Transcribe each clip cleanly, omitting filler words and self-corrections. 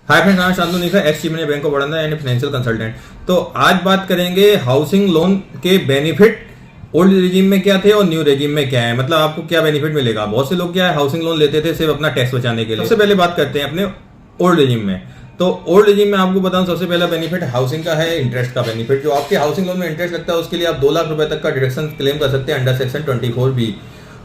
हाय friends, नाम Shantanu Nikha, ex chief bank of Baroda and financial consultant. तो आज बात करेंगे हाउसिंग लोन के बेनिफिट ओल्ड रेजिम में क्या थे और न्यू रेजिम में क्या है, मतलब आपको क्या बेनिफिट मिलेगा। बहुत से लोग क्या है हाउसिंग लोन लेते थे सिर्फ अपना टैक्स बचाने के लिए। सबसे पहले बात करते हैं अपने ओल्ड रेजिम में। तो ओल्ड रेजिम में आपको बताऊं, सबसे पहला बेनिफिट हाउसिंग का है, इंटरेस्ट का बेनिफिट। जो आपके हाउसिंग लोन में इंटरेस्ट लगता है उसके लिए आप 2 लाख रुपए तक का डिडक्शन क्लेम कर सकते हैं अंडर सेक्शन 24B।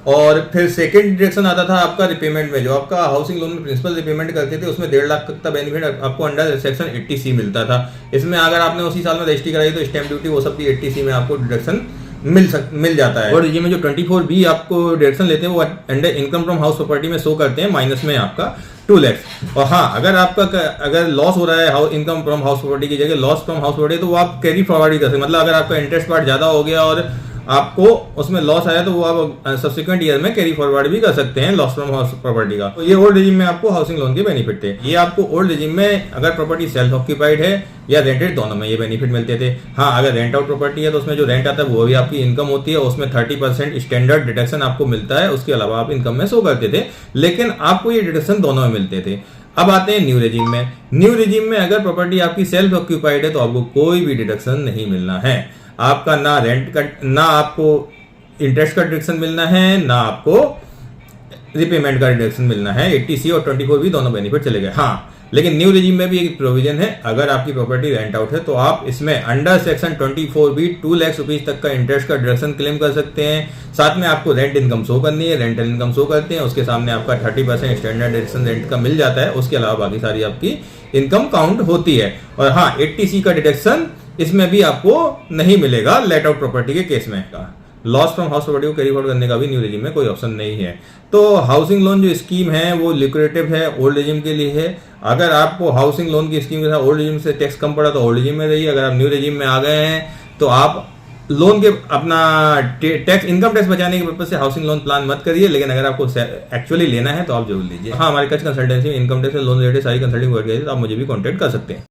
और फिर सेकंड डिडक्शन आता था आपका रिपेमेंट में। जो आपका हाउसिंग लोन में प्रिंसिपल रिपेमेंट करते थे उसमें 1.5 लाख तक का बेनिफिट आपको अंडर सेक्शन 80C मिलता था। इसमें अगर आपने उसी साल में रजिस्ट्री कराई तो स्टैंप ड्यूटी वो सब भी 80C में आपको डिडक्शन मिल जाता है। और ये में जो 24B आपको डिडक्शन लेते हैं वो under income from house property में शो करते हैं, माइनस में आपका 2 लाख। और हाँ, अगर लॉस हो रहा है इनकम फ्रॉम हाउस प्रॉपर्टी की जगह लॉस फ्रॉम हाउस प्रॉपर्टी, तो वो आप कैरी फॉरवर्ड ही कर सकते हैं। मतलब अगर आपका इंटरेस्ट पार्ट ज्यादा हो गया और आपको उसमें लॉस आया तो वो आप सब्सिक्वेंट ईयर में कैरी फॉरवर्ड भी कर सकते हैं लॉस फ्रॉम हाउस प्रॉपर्टी का। तो ये ओल्ड रेजिम में आपको हाउसिंग लोन के बेनिफिट थे। ये आपको ओल्ड रेजिम में अगर प्रॉपर्टी सेल्फ ऑक्यूपाइड है या रेंटेड, दोनों में ये बेनिफिट मिलते थे। हाँ, अगर रेंट आउट प्रॉपर्टी है तो उसमें जो रेंट आता है वो भी आपकी इनकम होती है, उसमें 30% स्टैंडर्ड डिडक्शन आपको मिलता है, उसके अलावा आप इनकम में शो करते थे, लेकिन आपको ये डिडक्शन दोनों में मिलते थे। अब आते हैं न्यू रेजिम में। न्यू रेजिम में अगर प्रॉपर्टी आपकी सेल्फ ऑक्यूपाइड है तो आपको कोई भी डिडक्शन नहीं मिलना है। आपका ना रेंट का, ना आपको इंटरेस्ट का डिडक्शन मिलना है, ना आपको रिपेमेंट का डिडक्शन मिलना है। 80C और 24B दोनों बेनिफिट चले गए। हाँ, लेकिन न्यू रेजिम में भी एक प्रोविजन है, अगर आपकी प्रॉपर्टी रेंट आउट है तो आप इसमें under section 24B 2 lakh rupees तक का इंटरेस्ट का डिडक्शन क्लेम कर सकते हैं। साथ में आपको रेंट इनकम शो करनी है, रेंटल इनकम शो करते हैं, उसके सामने आपका 30% स्टैंडर्ड डिडक्शन रेंट का मिल जाता है, उसके अलावा बाकी सारी आपकी इनकम काउंट होती है। और हाँ, 80C का डिडक्शन इसमें भी आपको नहीं मिलेगा लेट आउट प्रॉपर्टी के केस में। लॉस फ्रॉम हाउस प्रॉपर्टी को कैरी फॉरवर्ड करने का भी न्यू रेजिम में कोई ऑप्शन नहीं है। तो हाउसिंग लोन जो स्कीम है वो लिक्रेटिव है, ओल्ड रेजिम के लिए है। अगर आपको हाउसिंग लोन की स्कीम के साथ ओल्ड रेजिम से टैक्स कम पड़ा तो ओल्ड रेजिम में रहिए। अगर आप न्यू रेजिम में आ गए हैं तो आप लोन के अपना टैक्स, इनकम टैक्स बचाने के पर्पज से हाउसिंग लोन प्लान मत करिए, लेकिन अगर आपको एक्चुअली लेना है तो आप जरूर लीजिए। हाँ, हमारे कच कंसल्टेंसी में इनकम टैक्स लोन रिलेटेड सारी कंसल्टिंग वर्क है, तो आप मुझे भी कॉन्टैक्ट कर सकते हैं।